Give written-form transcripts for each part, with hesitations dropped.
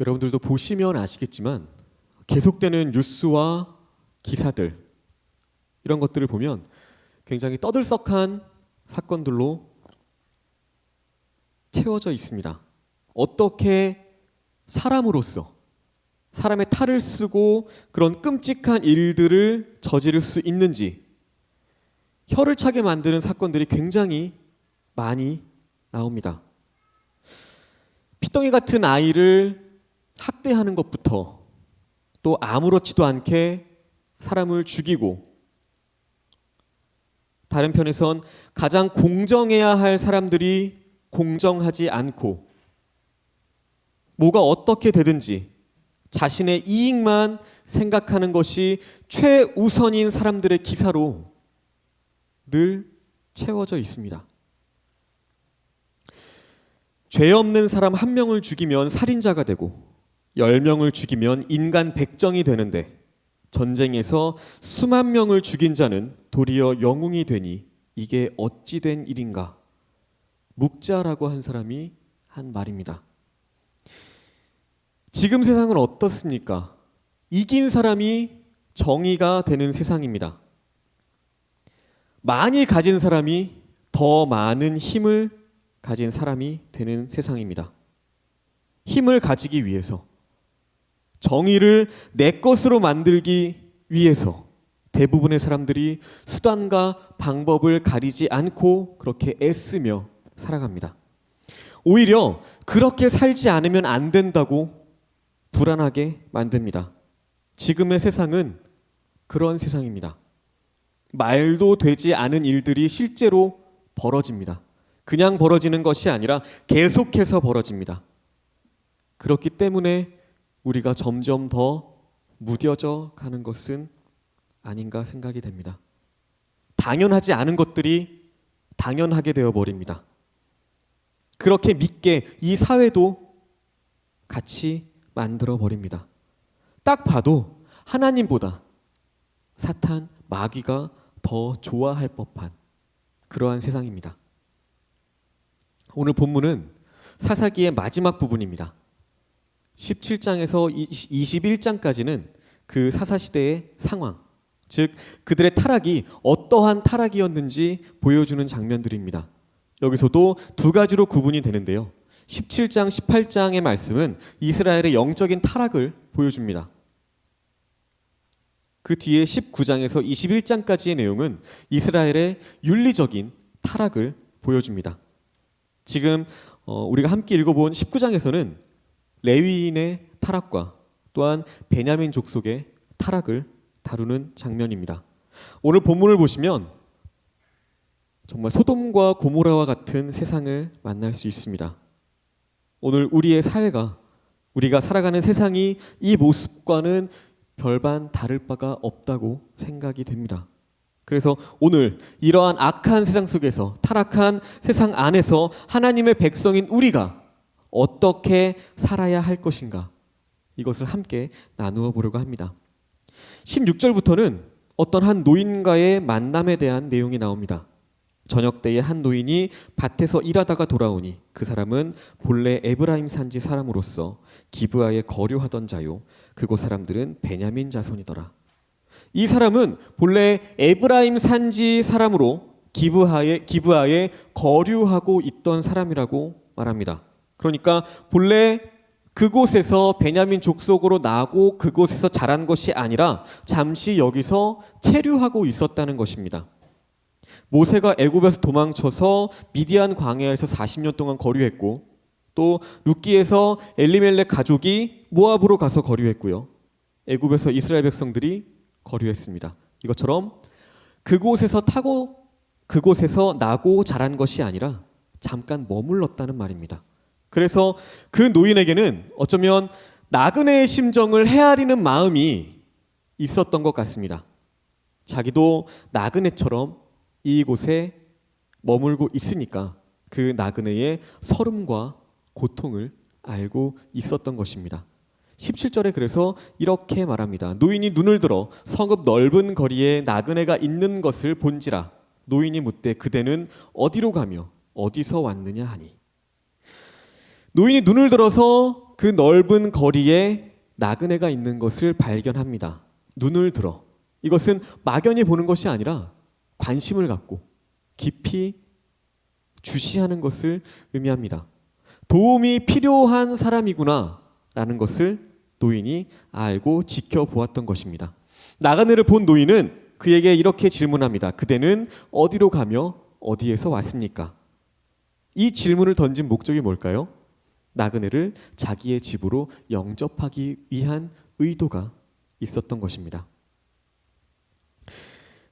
여러분들도 보시면 아시겠지만 계속되는 뉴스와 기사들 이런 것들을 보면 굉장히 떠들썩한 사건들로 채워져 있습니다. 어떻게 사람으로서 사람의 탈을 쓰고 그런 끔찍한 일들을 저지를 수 있는지 혀를 차게 만드는 사건들이 굉장히 많이 나옵니다. 피덩이 같은 아이를 학대하는 것부터 또 아무렇지도 않게 사람을 죽이고 다른 편에선 가장 공정해야 할 사람들이 공정하지 않고 뭐가 어떻게 되든지 자신의 이익만 생각하는 것이 최우선인 사람들의 기사로 늘 채워져 있습니다. 죄 없는 사람 한 명을 죽이면 살인자가 되고 10명을 죽이면 인간 백정이 되는데 전쟁에서 수만 명을 죽인 자는 도리어 영웅이 되니 이게 어찌 된 일인가? 묵자라고 한 사람이 한 말입니다. 지금 세상은 어떻습니까? 이긴 사람이 정의가 되는 세상입니다. 많이 가진 사람이 더 많은 힘을 가진 사람이 되는 세상입니다. 힘을 가지기 위해서 정의를 내 것으로 만들기 위해서 대부분의 사람들이 수단과 방법을 가리지 않고 그렇게 애쓰며 살아갑니다. 오히려 그렇게 살지 않으면 안 된다고 불안하게 만듭니다. 지금의 세상은 그런 세상입니다. 말도 되지 않은 일들이 실제로 벌어집니다. 그냥 벌어지는 것이 아니라 계속해서 벌어집니다. 그렇기 때문에 우리가 점점 더 무뎌져 가는 것은 아닌가 생각이 됩니다. 당연하지 않은 것들이 당연하게 되어버립니다. 그렇게 믿게 이 사회도 같이 만들어버립니다. 딱 봐도 하나님보다 사탄, 마귀가 더 좋아할 법한 그러한 세상입니다. 오늘 본문은 사사기의 마지막 부분입니다. 17장에서 21장까지는 그 사사시대의 상황, 즉 그들의 타락이 어떠한 타락이었는지 보여주는 장면들입니다. 여기서도 두 가지로 구분이 되는데요. 17장, 18장의 말씀은 이스라엘의 영적인 타락을 보여줍니다. 그 뒤에 19장에서 21장까지의 내용은 이스라엘의 윤리적인 타락을 보여줍니다. 지금 우리가 함께 읽어본 19장에서는 레위인의 타락과 또한 베냐민 족속의 타락을 다루는 장면입니다. 오늘 본문을 보시면 정말 소돔과 고모라와 같은 세상을 만날 수 있습니다. 오늘 우리의 사회가, 우리가 살아가는 세상이 이 모습과는 별반 다를 바가 없다고 생각이 됩니다. 그래서 오늘 이러한 악한 세상 속에서, 타락한 세상 안에서 하나님의 백성인 우리가 어떻게 살아야 할 것인가, 이것을 함께 나누어 보려고 합니다. 16절부터는 어떤 한 노인과의 만남에 대한 내용이 나옵니다. 저녁 때에 한 노인이 밭에서 일하다가 돌아오니 그 사람은 본래 에브라임 산지 사람으로서 기브아에 거류하던 자요, 그곳 사람들은 베냐민 자손이더라. 이 사람은 본래 에브라임 산지 사람으로 기브아에 거류하고 있던 사람이라고 말합니다. 그러니까 본래 그곳에서 베냐민 족속으로 나고 그곳에서 자란 것이 아니라 잠시 여기서 체류하고 있었다는 것입니다. 모세가 애굽에서 도망쳐서 미디안 광야에서 40년 동안 거류했고, 또 룻기에서 엘리멜렉 가족이 모압으로 가서 거류했고요. 애굽에서 이스라엘 백성들이 거류했습니다. 이것처럼 그곳에서 나고 자란 것이 아니라 잠깐 머물렀다는 말입니다. 그래서 그 노인에게는 어쩌면 나그네의 심정을 헤아리는 마음이 있었던 것 같습니다. 자기도 나그네처럼 이곳에 머물고 있으니까 그 나그네의 서름과 고통을 알고 있었던 것입니다. 17절에 그래서 이렇게 말합니다. 노인이 눈을 들어 성읍 넓은 거리에 나그네가 있는 것을 본지라. 노인이 묻되 그대는 어디로 가며 어디서 왔느냐 하니. 노인이 눈을 들어서 그 넓은 거리에 나그네가 있는 것을 발견합니다. 눈을 들어. 이것은 막연히 보는 것이 아니라 관심을 갖고 깊이 주시하는 것을 의미합니다. 도움이 필요한 사람이구나 라는 것을 노인이 알고 지켜보았던 것입니다. 나그네를 본 노인은 그에게 이렇게 질문합니다. 그대는 어디로 가며 어디에서 왔습니까? 이 질문을 던진 목적이 뭘까요? 나그네를 자기의 집으로 영접하기 위한 의도가 있었던 것입니다.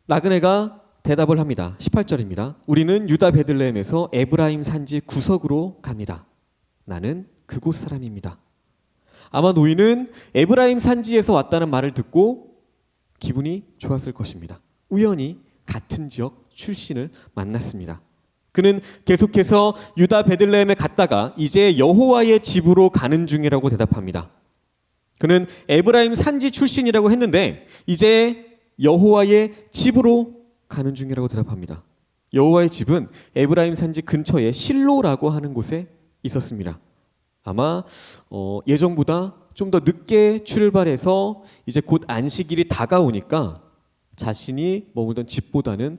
나그네가 대답을 합니다. 18절입니다. 우리는 유다 베들레헴에서 에브라임 산지 구석으로 갑니다. 나는 그곳 사람입니다. 아마 노인은 에브라임 산지에서 왔다는 말을 듣고 기분이 좋았을 것입니다. 우연히 같은 지역 출신을 만났습니다. 그는 계속해서 유다 베들레헴에 갔다가 이제 여호와의 집으로 가는 중이라고 대답합니다. 그는 에브라임 산지 출신이라고 했는데 이제 여호와의 집으로 가는 중이라고 대답합니다. 여호와의 집은 에브라임 산지 근처에 실로라고 하는 곳에 있었습니다. 아마 예정보다 좀 더 늦게 출발해서 이제 곧 안식일이 다가오니까 자신이 머물던 집보다는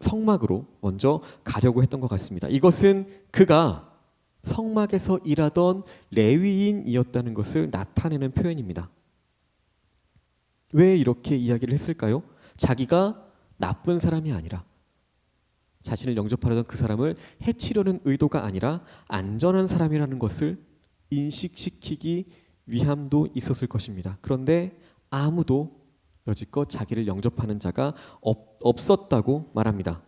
성막으로 먼저 가려고 했던 것 같습니다. 이것은 그가 성막에서 일하던 레위인이었다는 것을 나타내는 표현입니다. 왜 이렇게 이야기를 했을까요? 자기가 나쁜 사람이 아니라 자신을 영접하려던 그 사람을 해치려는 의도가 아니라 안전한 사람이라는 것을 인식시키기 위함도 있었을 것입니다. 그런데 아무도 여지껏 자기를 영접하는 자가 없었다고 말합니다.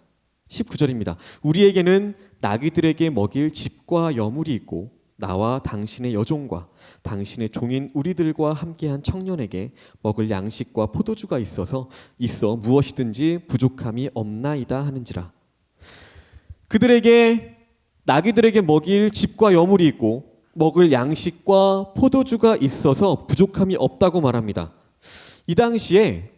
19절입니다. 우리에게는 나귀들에게 먹일 집과 여물이 있고 나와 당신의 여종과 당신의 종인 우리들과 함께한 청년에게 먹을 양식과 포도주가 있어 무엇이든지 부족함이 없나이다 하는지라. 그들에게 나귀들에게 먹일 집과 여물이 있고 먹을 양식과 포도주가 있어서 부족함이 없다고 말합니다. 이 당시에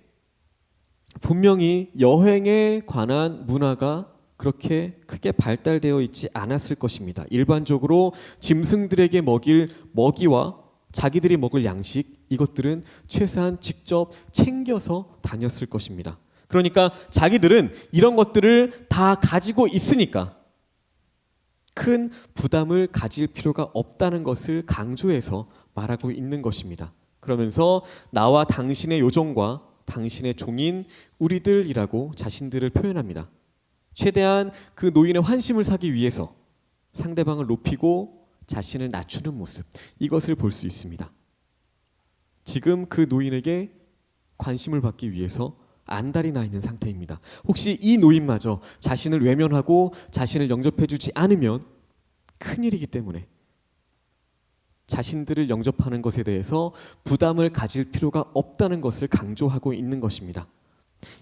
분명히 여행에 관한 문화가 그렇게 크게 발달되어 있지 않았을 것입니다. 일반적으로 짐승들에게 먹일 먹이와 자기들이 먹을 양식, 이것들은 최소한 직접 챙겨서 다녔을 것입니다. 그러니까 자기들은 이런 것들을 다 가지고 있으니까 큰 부담을 가질 필요가 없다는 것을 강조해서 말하고 있는 것입니다. 그러면서 나와 당신의 요종과 당신의 종인 우리들이라고 자신들을 표현합니다. 최대한 그 노인의 환심을 사기 위해서 상대방을 높이고 자신을 낮추는 모습, 이것을 볼 수 있습니다. 지금 그 노인에게 관심을 받기 위해서 안달이 나 있는 상태입니다. 혹시 이 노인마저 자신을 외면하고 자신을 영접해주지 않으면 큰일이기 때문에 자신들을 영접하는 것에 대해서 부담을 가질 필요가 없다는 것을 강조하고 있는 것입니다.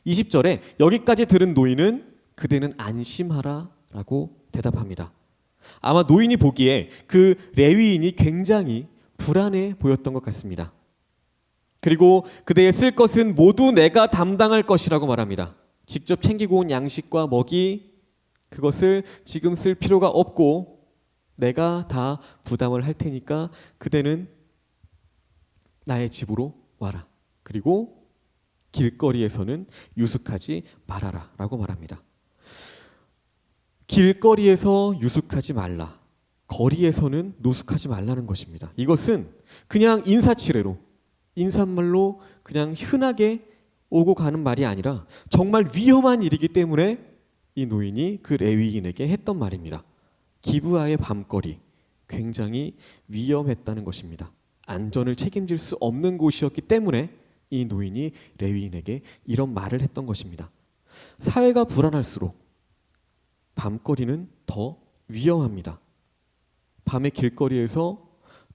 20절에 여기까지 들은 노인은 그대는 안심하라 라고 대답합니다. 아마 노인이 보기에 그 레위인이 굉장히 불안해 보였던 것 같습니다. 그리고 그대의 쓸 것은 모두 내가 담당할 것이라고 말합니다. 직접 챙기고 온 양식과 먹이, 그것을 지금 쓸 필요가 없고 내가 다 부담을 할 테니까 그대는 나의 집으로 와라. 그리고 길거리에서는 유숙하지 말아라 라고 말합니다. 길거리에서 유숙하지 말라, 거리에서는 노숙하지 말라는 것입니다. 이것은 그냥 인사치레로, 인사말로 그냥 흔하게 오고 가는 말이 아니라 정말 위험한 일이기 때문에 이 노인이 그 레위인에게 했던 말입니다. 기브아의 밤거리, 굉장히 위험했다는 것입니다. 안전을 책임질 수 없는 곳이었기 때문에 이 노인이 레위인에게 이런 말을 했던 것입니다. 사회가 불안할수록 밤거리는 더 위험합니다. 밤의 길거리에서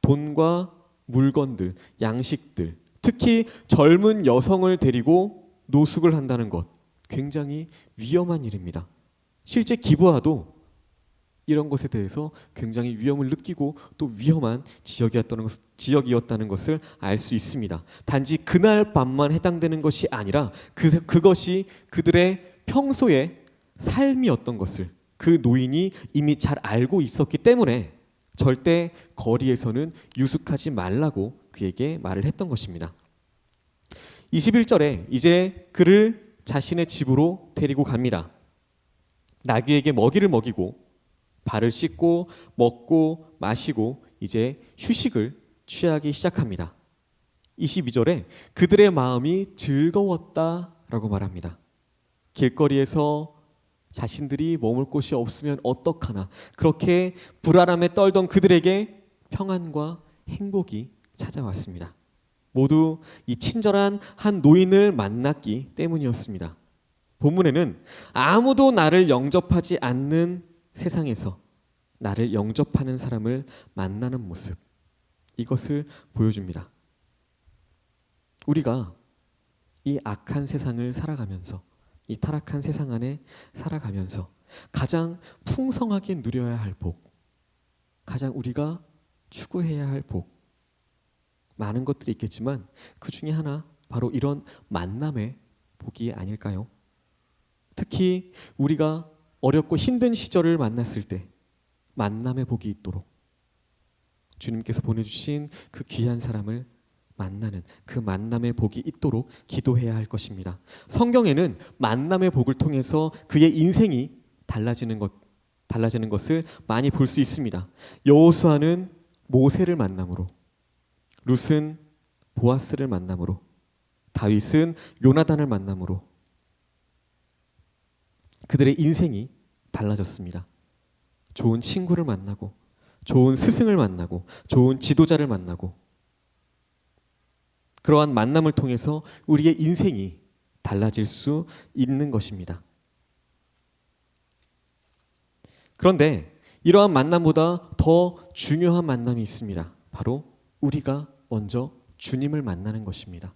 돈과 물건들, 양식들, 특히 젊은 여성을 데리고 노숙을 한다는 것, 굉장히 위험한 일입니다. 실제 기브아도 이런 것에 대해서 굉장히 위험을 느끼고 또 위험한 지역이었다는 것을 알 수 있습니다. 단지 그날 밤만 해당되는 것이 아니라 그것이 그들의 평소의 삶이었던 것을 그 노인이 이미 잘 알고 있었기 때문에 절대 거리에서는 유숙하지 말라고 그에게 말을 했던 것입니다. 21절에 이제 그를 자신의 집으로 데리고 갑니다. 나귀에게 먹이를 먹이고 발을 씻고 먹고 마시고 이제 휴식을 취하기 시작합니다. 22절에 그들의 마음이 즐거웠다라고 말합니다. 길거리에서 자신들이 머물 곳이 없으면 어떡하나 그렇게 불안함에 떨던 그들에게 평안과 행복이 찾아왔습니다. 모두 이 친절한 한 노인을 만났기 때문이었습니다. 본문에는 아무도 나를 영접하지 않는 세상에서 나를 영접하는 사람을 만나는 모습, 이것을 보여줍니다. 우리가 이 악한 세상을 살아가면서, 이 타락한 세상 안에 살아가면서 가장 풍성하게 누려야 할 복, 가장 우리가 추구해야 할 복, 많은 것들이 있겠지만 그 중에 하나 바로 이런 만남의 복이 아닐까요? 특히 우리가 어렵고 힘든 시절을 만났을 때 만남의 복이 있도록 주님께서 보내주신 그 귀한 사람을 만나는 그 만남의 복이 있도록 기도해야 할 것입니다. 성경에는 만남의 복을 통해서 그의 인생이 달라지는 것을 많이 볼 수 있습니다. 여호수아는 모세를 만남으로, 룻은 보아스를 만남으로, 다윗은 요나단을 만남으로 그들의 인생이 달라졌습니다. 좋은 친구를 만나고, 좋은 스승을 만나고, 좋은 지도자를 만나고, 그러한 만남을 통해서 우리의 인생이 달라질 수 있는 것입니다. 그런데 이러한 만남보다 더 중요한 만남이 있습니다. 바로 우리가 먼저 주님을 만나는 것입니다.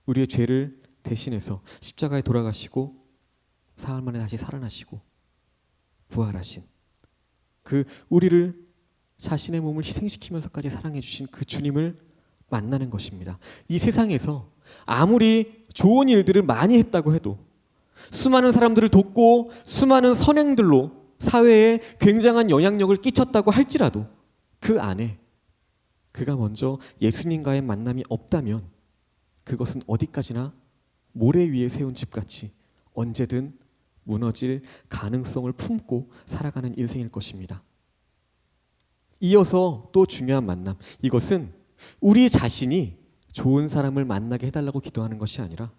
우리의 죄를 대신해서 십자가에 돌아가시고 사흘 만에 다시 살아나시고 부활하신 그 우리를 자신의 몸을 희생시키면서까지 사랑해 주신 그 주님을 만나는 것입니다. 이 세상에서 아무리 좋은 일들을 많이 했다고 해도, 수많은 사람들을 돕고 수많은 선행들로 사회에 굉장한 영향력을 끼쳤다고 할지라도 그 안에 그가 먼저 예수님과의 만남이 없다면 그것은 어디까지나 모래 위에 세운 집같이 언제든 무너질 가능성을 품고 살아가는 인생일 것입니다. 이어서 또 중요한 만남, 이것은 우리 자신이 좋은 사람을 만나게 해달라고 기도하는 것이 아니라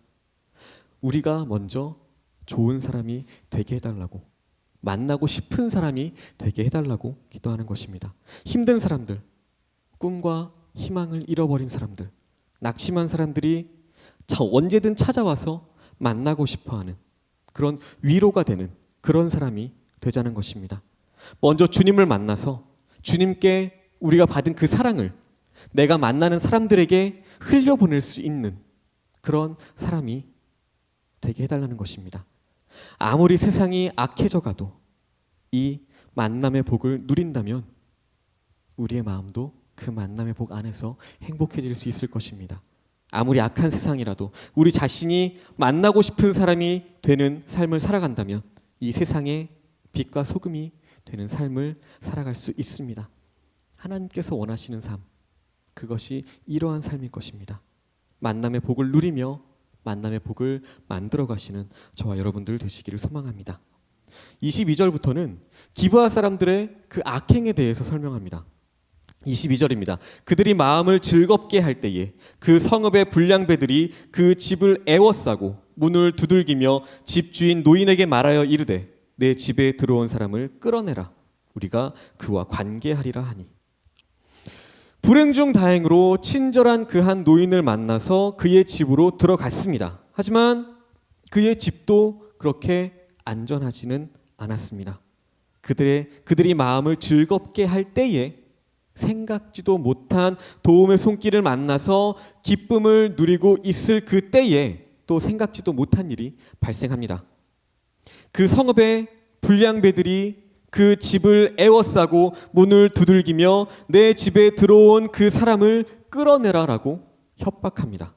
우리가 먼저 좋은 사람이 되게 해달라고, 만나고 싶은 사람이 되게 해달라고 기도하는 것입니다. 힘든 사람들, 꿈과 희망을 잃어버린 사람들, 낙심한 사람들이 언제든 찾아와서 만나고 싶어하는 그런 위로가 되는 그런 사람이 되자는 것입니다. 먼저 주님을 만나서 주님께 우리가 받은 그 사랑을 내가 만나는 사람들에게 흘려보낼 수 있는 그런 사람이 되게 해달라는 것입니다. 아무리 세상이 악해져 가도 이 만남의 복을 누린다면 우리의 마음도 그 만남의 복 안에서 행복해질 수 있을 것입니다. 아무리 악한 세상이라도 우리 자신이 만나고 싶은 사람이 되는 삶을 살아간다면 이 세상의 빛과 소금이 되는 삶을 살아갈 수 있습니다. 하나님께서 원하시는 삶, 그것이 이러한 삶일 것입니다. 만남의 복을 누리며 만남의 복을 만들어 가시는 저와 여러분들 되시기를 소망합니다. 22절부터는 기브아 사람들의 그 악행에 대해서 설명합니다. 22절입니다. 그들이 마음을 즐겁게 할 때에 그 성읍의 불량배들이 그 집을 애워싸고 문을 두들기며 집주인 노인에게 말하여 이르되 내 집에 들어온 사람을 끌어내라. 우리가 그와 관계하리라 하니. 불행 중 다행으로 친절한 그 한 노인을 만나서 그의 집으로 들어갔습니다. 하지만 그의 집도 그렇게 안전하지는 않았습니다. 그들이 마음을 즐겁게 할 때에 생각지도 못한 도움의 손길을 만나서 기쁨을 누리고 있을 그 때에 또 생각지도 못한 일이 발생합니다. 그 성읍의 불량배들이 그 집을 애워싸고 문을 두들기며 내 집에 들어온 그 사람을 끌어내라라고 협박합니다.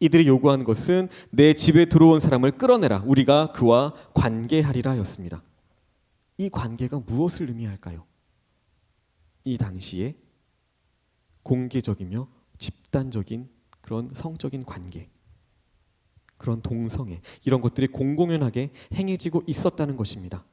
이들이 요구한 것은 내 집에 들어온 사람을 끌어내라. 우리가 그와 관계하리라 였습니다. 이 관계가 무엇을 의미할까요? 이 당시에 공개적이며 집단적인 그런 성적인 관계, 그런 동성애, 이런 것들이 공공연하게 행해지고 있었다는 것입니다.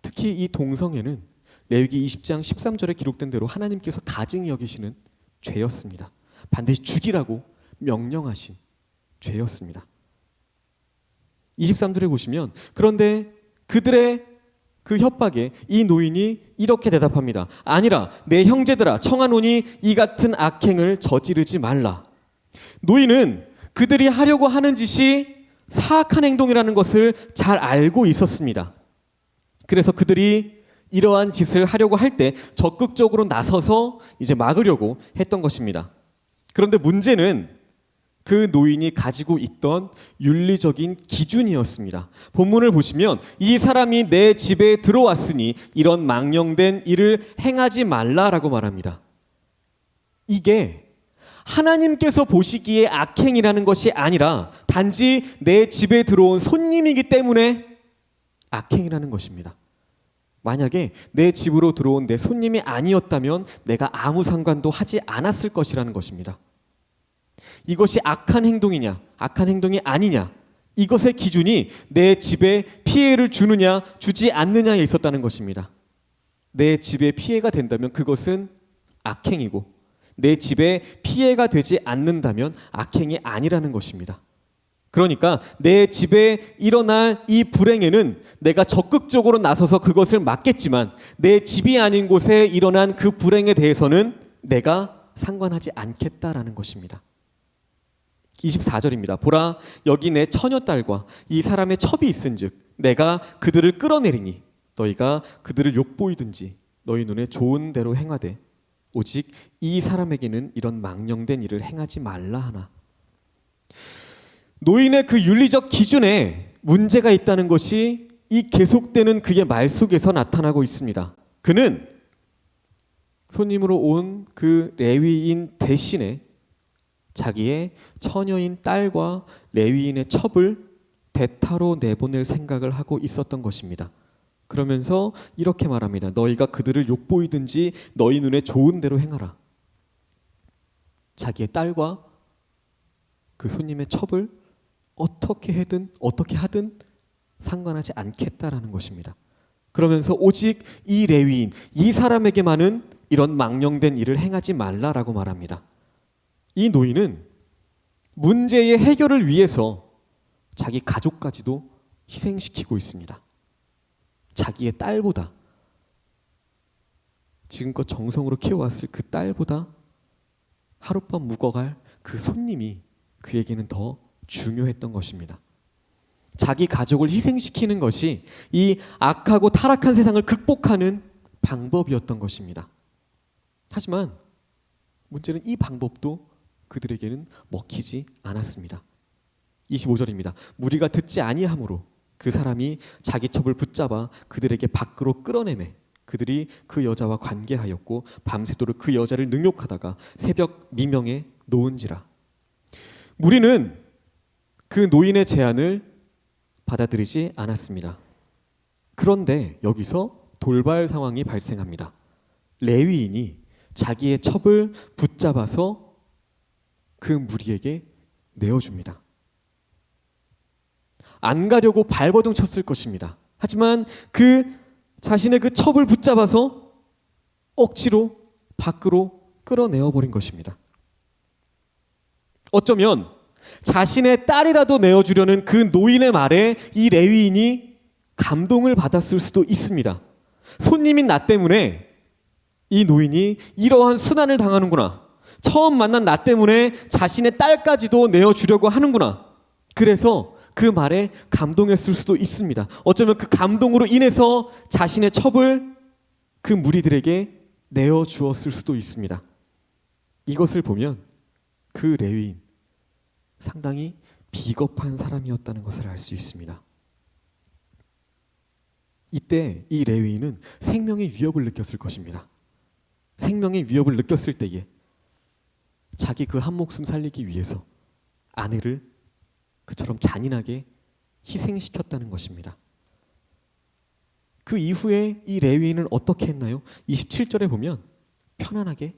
특히 이 동성애는 레위기 20장 13절에 기록된 대로 하나님께서 가증히 여기시는 죄였습니다. 반드시 죽이라고 명령하신 죄였습니다. 23절에 보시면, 그런데 그들의 그 협박에 이 노인이 이렇게 대답합니다. 아니라 내 형제들아, 청하노니 이 같은 악행을 저지르지 말라. 노인은 그들이 하려고 하는 짓이 사악한 행동이라는 것을 잘 알고 있었습니다. 그래서 그들이 이러한 짓을 하려고 할 때 적극적으로 나서서 이제 막으려고 했던 것입니다. 그런데 문제는 그 노인이 가지고 있던 윤리적인 기준이었습니다. 본문을 보시면 이 사람이 내 집에 들어왔으니 이런 망령된 일을 행하지 말라라고 말합니다. 이게 하나님께서 보시기에 악행이라는 것이 아니라 단지 내 집에 들어온 손님이기 때문에 악행이라는 것입니다. 만약에 내 집으로 들어온 내 손님이 아니었다면 내가 아무 상관도 하지 않았을 것이라는 것입니다. 이것이 악한 행동이냐, 악한 행동이 아니냐, 이것의 기준이 내 집에 피해를 주느냐, 주지 않느냐에 있었다는 것입니다. 내 집에 피해가 된다면 그것은 악행이고, 내 집에 피해가 되지 않는다면 악행이 아니라는 것입니다. 그러니까 내 집에 일어날 이 불행에는 내가 적극적으로 나서서 그것을 막겠지만 내 집이 아닌 곳에 일어난 그 불행에 대해서는 내가 상관하지 않겠다라는 것입니다. 24절입니다. 보라, 여기 내 처녀딸과 이 사람의 첩이 있은즉 내가 그들을 끌어내리니 너희가 그들을 욕보이든지 너희 눈에 좋은 대로 행하되 오직 이 사람에게는 이런 망령된 일을 행하지 말라 하나. 노인의 그 윤리적 기준에 문제가 있다는 것이 이 계속되는 그의 말 속에서 나타나고 있습니다. 그는 손님으로 온 그 레위인 대신에 자기의 처녀인 딸과 레위인의 첩을 대타로 내보낼 생각을 하고 있었던 것입니다. 그러면서 이렇게 말합니다. 너희가 그들을 욕보이든지 너희 눈에 좋은 대로 행하라. 자기의 딸과 그 손님의 첩을 어떻게 하든 상관하지 않겠다라는 것입니다. 그러면서 오직 이 레위인, 이 사람에게만은 이런 망령된 일을 행하지 말라라고 말합니다. 이 노인은 문제의 해결을 위해서 자기 가족까지도 희생시키고 있습니다. 자기의 딸보다, 지금껏 정성으로 키워왔을 그 딸보다 하룻밤 묵어갈 그 손님이 그에게는 더 중요했던 것입니다. 자기 가족을 희생시키는 것이 이 악하고 타락한 세상을 극복하는 방법이었던 것입니다. 하지만 문제는 이 방법도 그들에게는 먹히지 않았습니다. 25절입니다. 무리가 듣지 아니하므로 그 사람이 자기 첩을 붙잡아 그들에게 밖으로 끌어내매 그들이 그 여자와 관계하였고 밤새도록 그 여자를 능욕하다가 새벽 미명에 놓은지라. 무리는 그 노인의 제안을 받아들이지 않았습니다. 그런데 여기서 돌발 상황이 발생합니다. 레위인이 자기의 첩을 붙잡아서 그 무리에게 내어줍니다. 안 가려고 발버둥 쳤을 것입니다. 하지만 그 자신의 그 첩을 붙잡아서 억지로 밖으로 끌어내어 버린 것입니다. 어쩌면 자신의 딸이라도 내어주려는 그 노인의 말에 이 레위인이 감동을 받았을 수도 있습니다. 손님인 나 때문에 이 노인이 이러한 순환을 당하는구나. 처음 만난 나 때문에 자신의 딸까지도 내어주려고 하는구나. 그래서 그 말에 감동했을 수도 있습니다. 어쩌면 그 감동으로 인해서 자신의 첩을 그 무리들에게 내어주었을 수도 있습니다. 이것을 보면 그 레위인 상당히 비겁한 사람이었다는 것을 알 수 있습니다. 이때 이 레위인은 생명의 위협을 느꼈을 것입니다. 생명의 위협을 느꼈을 때에 자기 그 한 목숨 살리기 위해서 아내를 그처럼 잔인하게 희생시켰다는 것입니다. 그 이후에 이 레위인은 어떻게 했나요? 27절에 보면 편안하게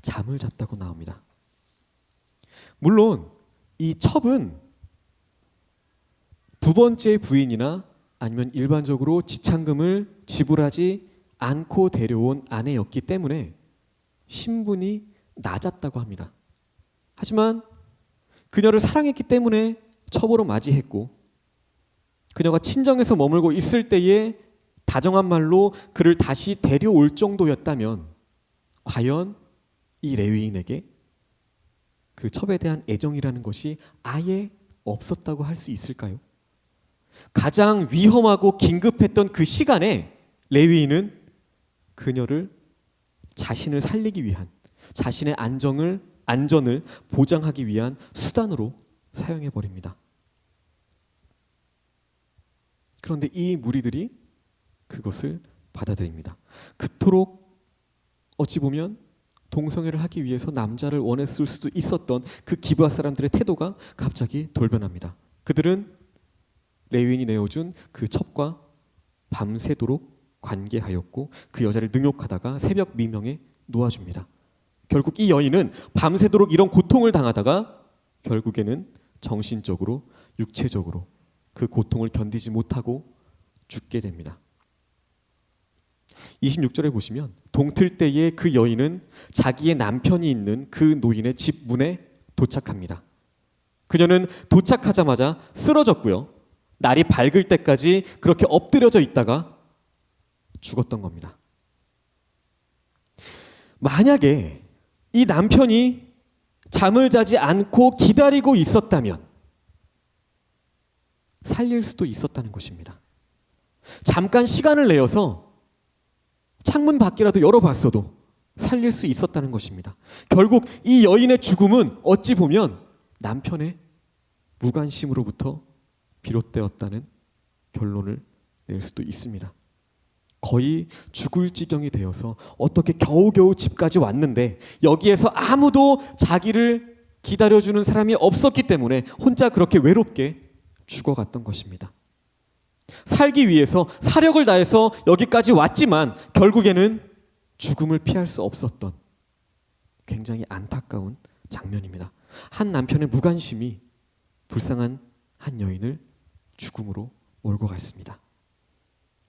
잠을 잤다고 나옵니다. 물론 이 첩은 두 번째 부인이나 아니면 일반적으로 지참금을 지불하지 않고 데려온 아내였기 때문에 신분이 낮았다고 합니다. 하지만 그녀를 사랑했기 때문에 첩으로 맞이했고, 그녀가 친정에서 머물고 있을 때에 다정한 말로 그를 다시 데려올 정도였다면 과연 이 레위인에게 그 첩에 대한 애정이라는 것이 아예 없었다고 할 수 있을까요? 가장 위험하고 긴급했던 그 시간에 레위인은 그녀를 자신을 살리기 위한, 자신의 안전을 보장하기 위한 수단으로 사용해 버립니다. 그런데 이 무리들이 그것을 받아들입니다. 그토록 어찌 보면 동성애를 하기 위해서 남자를 원했을 수도 있었던 그 기브아 사람들의 태도가 갑자기 돌변합니다. 그들은 레위인이 내어준 그 첩과 밤새도록 관계하였고 그 여자를 능욕하다가 새벽 미명에 놓아줍니다. 결국 이 여인은 밤새도록 이런 고통을 당하다가 결국에는 정신적으로, 육체적으로 그 고통을 견디지 못하고 죽게 됩니다. 26절에 보시면 동틀 때에 그 여인은 자기의 남편이 있는 그 노인의 집 문에 도착합니다. 그녀는 도착하자마자 쓰러졌고요. 날이 밝을 때까지 그렇게 엎드려져 있다가 죽었던 겁니다. 만약에 이 남편이 잠을 자지 않고 기다리고 있었다면 살릴 수도 있었다는 것입니다. 잠깐 시간을 내어서 창문 밖이라도 열어봤어도 살릴 수 있었다는 것입니다. 결국 이 여인의 죽음은 어찌 보면 남편의 무관심으로부터 비롯되었다는 결론을 낼 수도 있습니다. 거의 죽을 지경이 되어서 어떻게 겨우겨우 집까지 왔는데 여기에서 아무도 자기를 기다려주는 사람이 없었기 때문에 혼자 그렇게 외롭게 죽어갔던 것입니다. 살기 위해서 사력을 다해서 여기까지 왔지만 결국에는 죽음을 피할 수 없었던 굉장히 안타까운 장면입니다. 한 남편의 무관심이 불쌍한 한 여인을 죽음으로 몰고 갔습니다.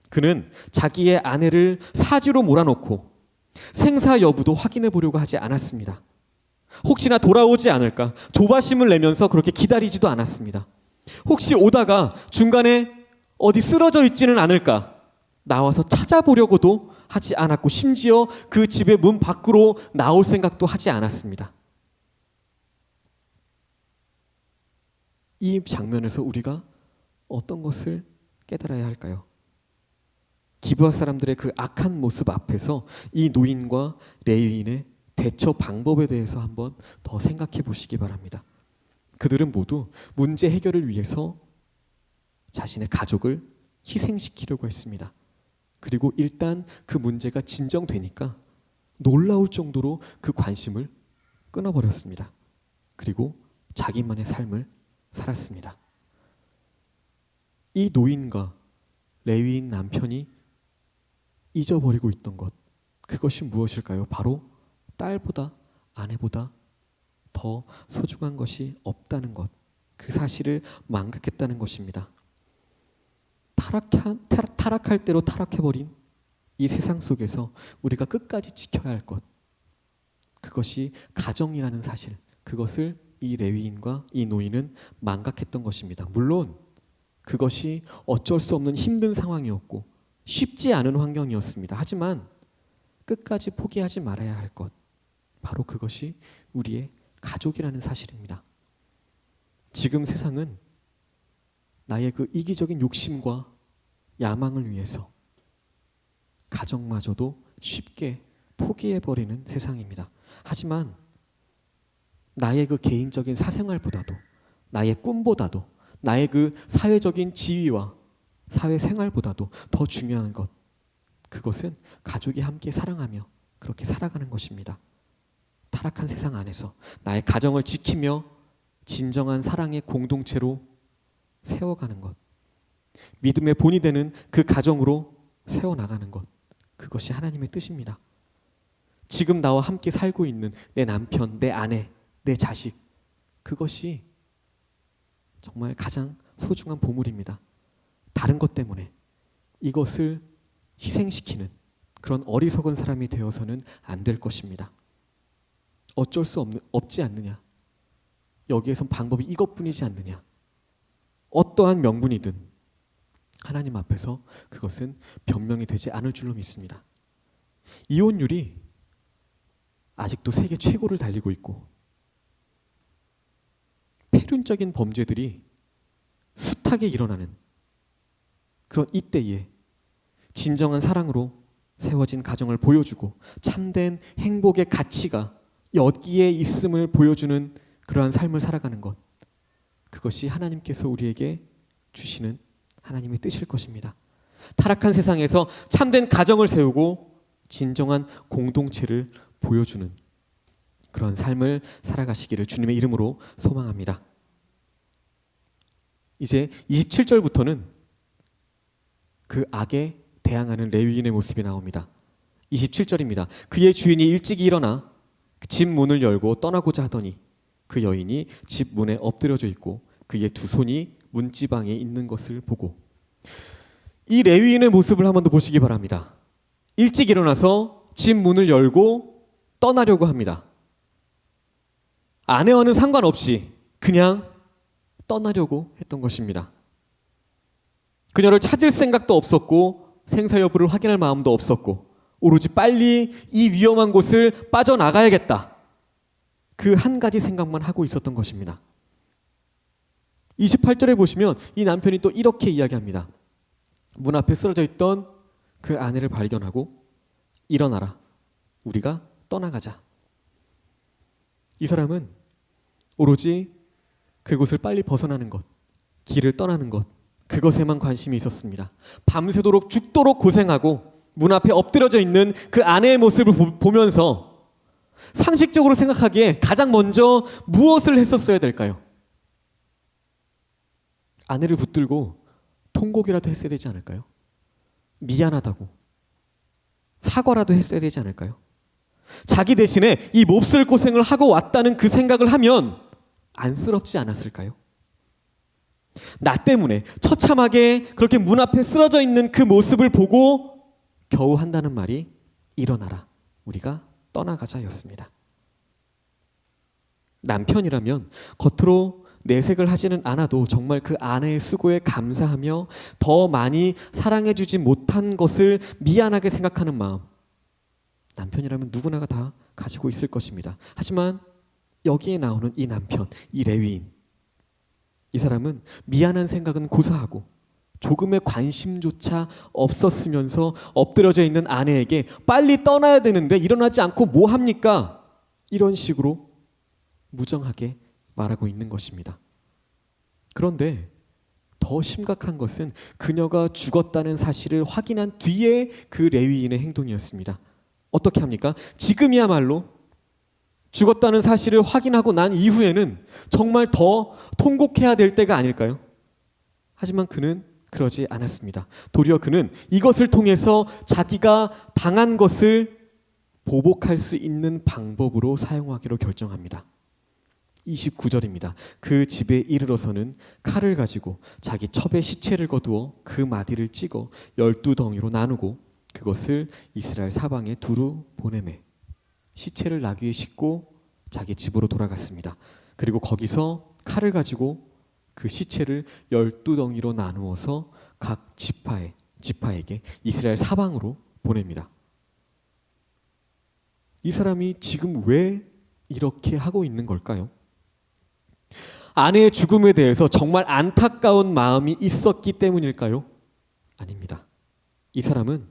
그는 자기의 아내를 사지로 몰아넣고 생사 여부도 확인해 보려고 하지 않았습니다. 혹시나 돌아오지 않을까 조바심을 내면서 그렇게 기다리지도 않았습니다. 혹시 오다가 중간에 어디 쓰러져 있지는 않을까 나와서 찾아보려고도 하지 않았고 심지어 그 집의 문 밖으로 나올 생각도 하지 않았습니다. 이 장면에서 우리가 어떤 것을 깨달아야 할까요? 기브아 사람들의 그 악한 모습 앞에서 이 노인과 레위인의 대처 방법에 대해서 한번 더 생각해 보시기 바랍니다. 그들은 모두 문제 해결을 위해서 자신의 가족을 희생시키려고 했습니다. 그리고 일단 그 문제가 진정되니까 놀라울 정도로 그 관심을 끊어버렸습니다. 그리고 자기만의 삶을 살았습니다. 이 노인과 레위인 남편이 잊어버리고 있던 것, 그것이 무엇일까요? 바로 딸보다 아내보다 더 소중한 것이 없다는 것, 그 사실을 망각했다는 것입니다. 타락할 대로 타락해버린 이 세상 속에서 우리가 끝까지 지켜야 할 것, 그것이 가정이라는 사실, 그것을 이 레위인과 이 노인은 망각했던 것입니다. 물론 그것이 어쩔 수 없는 힘든 상황이었고 쉽지 않은 환경이었습니다. 하지만 끝까지 포기하지 말아야 할 것, 바로 그것이 우리의 가족이라는 사실입니다. 지금 세상은 나의 그 이기적인 욕심과 야망을 위해서 가정마저도 쉽게 포기해버리는 세상입니다. 하지만 나의 그 개인적인 사생활보다도, 나의 꿈보다도, 나의 그 사회적인 지위와 사회생활보다도 더 중요한 것, 그것은 가족이 함께 사랑하며 그렇게 살아가는 것입니다. 타락한 세상 안에서 나의 가정을 지키며 진정한 사랑의 공동체로 세워가는 것, 믿음의 본이 되는 그 가정으로 세워나가는 것, 그것이 하나님의 뜻입니다. 지금 나와 함께 살고 있는 내 남편, 내 아내, 내 자식, 그것이 정말 가장 소중한 보물입니다. 다른 것 때문에 이것을 희생시키는 그런 어리석은 사람이 되어서는 안 될 것입니다. 어쩔 수 없지 않느냐? 여기에선 방법이 이것뿐이지 않느냐? 어떠한 명분이든 하나님 앞에서 그것은 변명이 되지 않을 줄로 믿습니다. 이혼율이 아직도 세계 최고를 달리고 있고 폐륜적인 범죄들이 숱하게 일어나는 그런 이때에 진정한 사랑으로 세워진 가정을 보여주고 참된 행복의 가치가 여기에 있음을 보여주는 그러한 삶을 살아가는 것, 그것이 하나님께서 우리에게 주시는 하나님의 뜻일 것입니다. 타락한 세상에서 참된 가정을 세우고 진정한 공동체를 보여주는 그런 삶을 살아가시기를 주님의 이름으로 소망합니다. 이제 27절부터는 그 악에 대항하는 레위인의 모습이 나옵니다. 27절입니다. 그의 주인이 일찍 일어나 집 문을 열고 떠나고자 하더니 그 여인이 집 문에 엎드려져 있고 그의 두 손이 문지방에 있는 것을 보고, 이 레위인의 모습을 한번 더 보시기 바랍니다. 일찍 일어나서 집 문을 열고 떠나려고 합니다. 아내와는 상관없이 그냥 떠나려고 했던 것입니다. 그녀를 찾을 생각도 없었고 생사 여부를 확인할 마음도 없었고 오로지 빨리 이 위험한 곳을 빠져나가야겠다, 그 한 가지 생각만 하고 있었던 것입니다. 28절에 보시면 이 남편이 또 이렇게 이야기합니다. 문 앞에 쓰러져 있던 그 아내를 발견하고 일어나라, 우리가 떠나가자. 이 사람은 오로지 그곳을 빨리 벗어나는 것, 길을 떠나는 것, 그것에만 관심이 있었습니다. 밤새도록 죽도록 고생하고 문 앞에 엎드려져 있는 그 아내의 모습을 보면서 상식적으로 생각하기에 가장 먼저 무엇을 했었어야 될까요? 아내를 붙들고 통곡이라도 했어야 되지 않을까요? 미안하다고 사과라도 했어야 되지 않을까요? 자기 대신에 이 몹쓸 고생을 하고 왔다는 그 생각을 하면 안쓰럽지 않았을까요? 나 때문에 처참하게 그렇게 문 앞에 쓰러져 있는 그 모습을 보고 겨우 한다는 말이 일어나라, 우리가 떠나가자였습니다. 남편이라면 겉으로 내색을 하지는 않아도 정말 그 아내의 수고에 감사하며 더 많이 사랑해주지 못한 것을 미안하게 생각하는 마음, 남편이라면 누구나가 다 가지고 있을 것입니다. 하지만 여기에 나오는 이 남편, 이 레위인, 이 사람은 미안한 생각은 고사하고 조금의 관심조차 없었으면서 엎드려져 있는 아내에게 빨리 떠나야 되는데 일어나지 않고 뭐 합니까? 이런 식으로 무정하게 말하고 있는 것입니다. 그런데 더 심각한 것은 그녀가 죽었다는 사실을 확인한 뒤에 그 레위인의 행동이었습니다. 어떻게 합니까? 지금이야말로 죽었다는 사실을 확인하고 난 이후에는 정말 더 통곡해야 될 때가 아닐까요? 하지만 그는 그러지 않았습니다. 도리어 그는 이것을 통해서 자기가 당한 것을 보복할 수 있는 방법으로 사용하기로 결정합니다. 29절입니다. 그 집에 이르러서는 칼을 가지고 자기 첩의 시체를 거두어 그 마디를 찍어 12덩이로 나누고 그것을 이스라엘 사방에 두루 보내매 시체를 나귀에 싣고 자기 집으로 돌아갔습니다. 그리고 거기서 칼을 가지고 그 시체를 12덩이로 나누어서 각 지파에게 이스라엘 사방으로 보냅니다. 이 사람이 지금 왜 이렇게 하고 있는 걸까요? 아내의 죽음에 대해서 정말 안타까운 마음이 있었기 때문일까요? 아닙니다. 이 사람은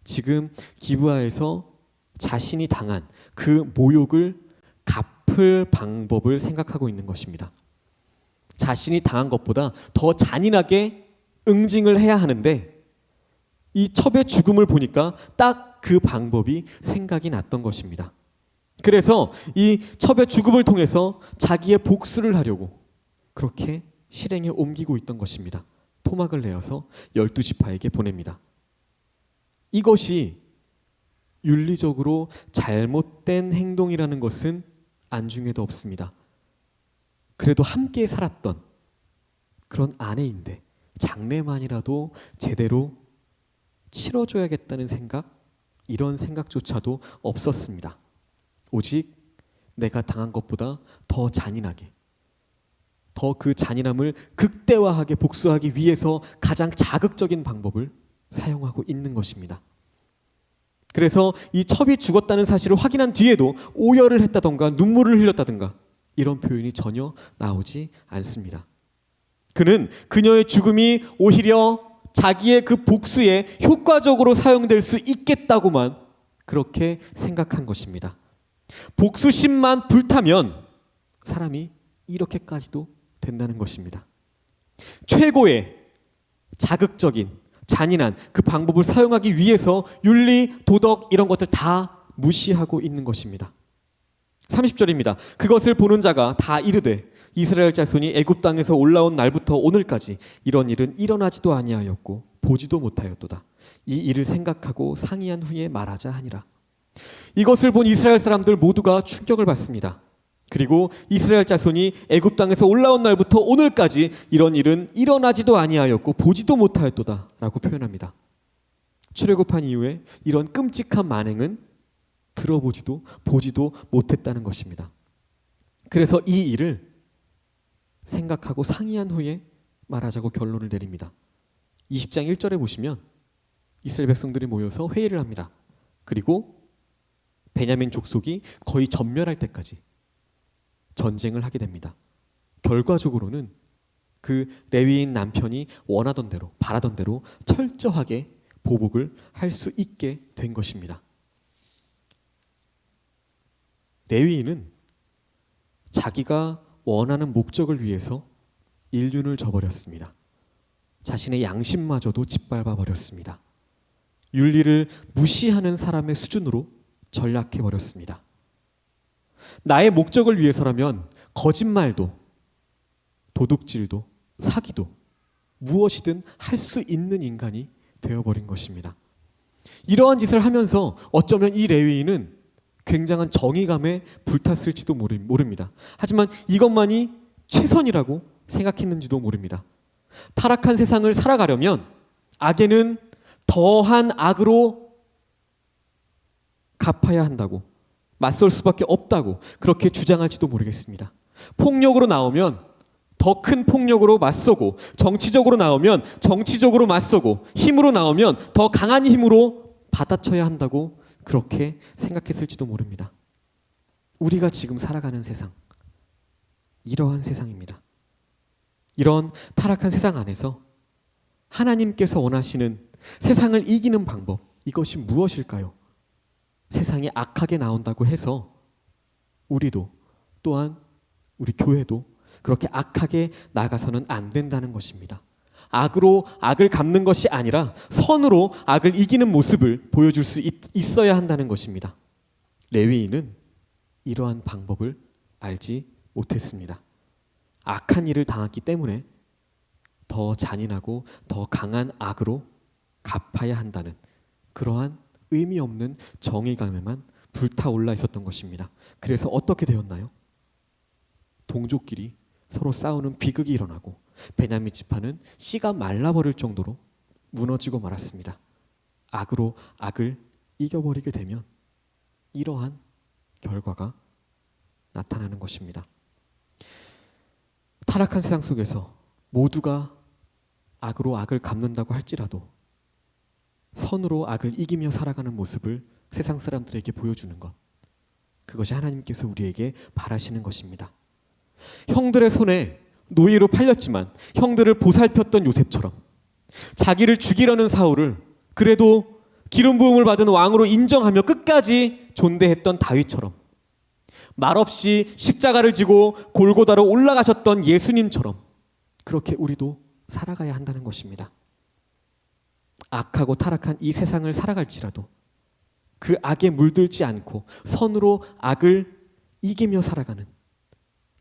지금 기브아에서 자신이 당한 그 모욕을 갚을 방법을 생각하고 있는 것입니다. 자신이 당한 것보다 더 잔인하게 응징을 해야 하는데 이 첩의 죽음을 보니까 딱 그 방법이 생각이 났던 것입니다. 그래서 이 첩의 죽음을 통해서 자기의 복수를 하려고 그렇게 실행에 옮기고 있던 것입니다. 토막을 내어서 12지파에게 보냅니다. 이것이 윤리적으로 잘못된 행동이라는 것은 안중에도 없습니다. 그래도 함께 살았던 그런 아내인데 장례만이라도 제대로 치러줘야겠다는 생각, 이런 생각조차도 없었습니다. 오직 내가 당한 것보다 더 잔인하게, 더 그 잔인함을 극대화하게 복수하기 위해서 가장 자극적인 방법을 사용하고 있는 것입니다. 그래서 이 첩이 죽었다는 사실을 확인한 뒤에도 오열을 했다던가 눈물을 흘렸다던가 이런 표현이 전혀 나오지 않습니다. 그는 그녀의 죽음이 오히려 자기의 그 복수에 효과적으로 사용될 수 있겠다고만 그렇게 생각한 것입니다. 복수심만 불타면 사람이 이렇게까지도 된다는 것입니다. 최고의 자극적인 잔인한 그 방법을 사용하기 위해서 윤리, 도덕 이런 것들 다 무시하고 있는 것입니다. 30절입니다. 그것을 보는 자가 다 이르되 이스라엘 자손이 애굽 땅에서 올라온 날부터 오늘까지 이런 일은 일어나지도 아니하였고 보지도 못하였도다. 이 일을 생각하고 상의한 후에 말하자 하니라. 이것을 본 이스라엘 사람들 모두가 충격을 받습니다. 그리고 이스라엘 자손이 애굽 땅에서 올라온 날부터 오늘까지 이런 일은 일어나지도 아니하였고 보지도 못하였도다 라고 표현합니다. 출애굽한 이후에 이런 끔찍한 만행은 들어보지도 보지도 못했다는 것입니다. 그래서 이 일을 생각하고 상의한 후에 말하자고 결론을 내립니다. 20장 1절에 보시면 이스라엘 백성들이 모여서 회의를 합니다. 그리고 베냐민 족속이 거의 전멸할 때까지 전쟁을 하게 됩니다. 결과적으로는 그 레위인 남편이 원하던 대로, 바라던 대로 철저하게 보복을 할 수 있게 된 것입니다. 레위인은 자기가 원하는 목적을 위해서 인륜을 저버렸습니다. 자신의 양심마저도 짓밟아 버렸습니다. 윤리를 무시하는 사람의 수준으로 전락해 버렸습니다. 나의 목적을 위해서라면 거짓말도, 도둑질도, 사기도 무엇이든 할 수 있는 인간이 되어버린 것입니다. 이러한 짓을 하면서 어쩌면 이 레위인은 굉장한 정의감에 불탔을지도 모릅니다. 하지만 이것만이 최선이라고 생각했는지도 모릅니다. 타락한 세상을 살아가려면 악에는 더한 악으로 갚아야 한다고, 맞설 수밖에 없다고 그렇게 주장할지도 모르겠습니다. 폭력으로 나오면 더 큰 폭력으로 맞서고, 정치적으로 나오면 정치적으로 맞서고, 힘으로 나오면 더 강한 힘으로 받아쳐야 한다고 그렇게 생각했을지도 모릅니다. 우리가 지금 살아가는 세상, 이러한 세상입니다. 이런 타락한 세상 안에서 하나님께서 원하시는 세상을 이기는 방법, 이것이 무엇일까요? 세상이 악하게 나온다고 해서 우리도, 또한 우리 교회도 그렇게 악하게 나가서는 안 된다는 것입니다. 악으로 악을 갚는 것이 아니라 선으로 악을 이기는 모습을 보여줄 수 있어야 한다는 것입니다. 레위인은 이러한 방법을 알지 못했습니다. 악한 일을 당했기 때문에 더 잔인하고 더 강한 악으로 갚아야 한다는 그러한 의미 없는 정의감에만 불타올라 있었던 것입니다. 그래서 어떻게 되었나요? 동족끼리 서로 싸우는 비극이 일어나고 베냐민 지파는 씨가 말라버릴 정도로 무너지고 말았습니다. 악으로 악을 이겨버리게 되면 이러한 결과가 나타나는 것입니다. 타락한 세상 속에서 모두가 악으로 악을 갚는다고 할지라도 선으로 악을 이기며 살아가는 모습을 세상 사람들에게 보여주는 것, 그것이 하나님께서 우리에게 바라시는 것입니다. 형들의 손에 노예로 팔렸지만 형들을 보살폈던 요셉처럼, 자기를 죽이려는 사울을 그래도 기름 부음을 받은 왕으로 인정하며 끝까지 존대했던 다윗처럼, 말없이 십자가를 지고 골고다로 올라가셨던 예수님처럼 그렇게 우리도 살아가야 한다는 것입니다. 악하고 타락한 이 세상을 살아갈지라도 그 악에 물들지 않고 선으로 악을 이기며 살아가는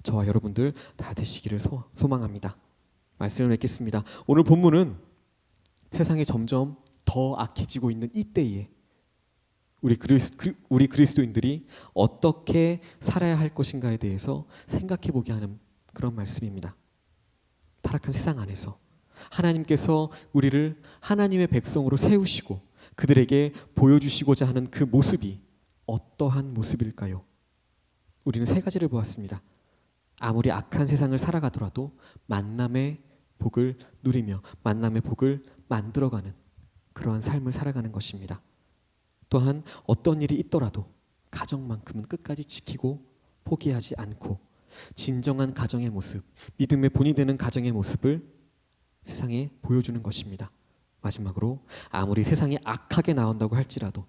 저와 여러분들 다 되시기를 소망합니다. 말씀을 맺겠습니다. 오늘 본문은 세상이 점점 더 악해지고 있는 이때에 우리 그리스도인들이 어떻게 살아야 할 것인가에 대해서 생각해 보게 하는 그런 말씀입니다. 타락한 세상 안에서 하나님께서 우리를 하나님의 백성으로 세우시고 그들에게 보여주시고자 하는 그 모습이 어떠한 모습일까요? 우리는 세 가지를 보았습니다. 아무리 악한 세상을 살아가더라도 만남의 복을 누리며 만남의 복을 만들어가는 그러한 삶을 살아가는 것입니다. 또한 어떤 일이 있더라도 가정만큼은 끝까지 지키고 포기하지 않고 진정한 가정의 모습, 믿음의 본이 되는 가정의 모습을 세상에 보여주는 것입니다. 마지막으로 아무리 세상이 악하게 나온다고 할지라도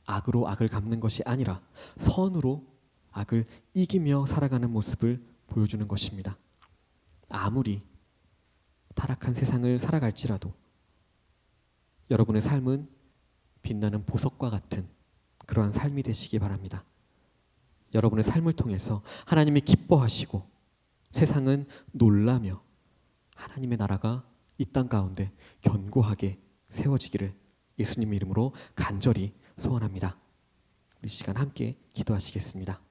악으로 악을 갚는 것이 아니라 선으로 악을 이기며 살아가는 모습을 보여주는 것입니다. 아무리 타락한 세상을 살아갈지라도 여러분의 삶은 빛나는 보석과 같은 그러한 삶이 되시기 바랍니다. 여러분의 삶을 통해서 하나님이 기뻐하시고 세상은 놀라며 하나님의 나라가 이 땅 가운데 견고하게 세워지기를 예수님의 이름으로 간절히 소원합니다. 우리 시간 함께 기도하시겠습니다.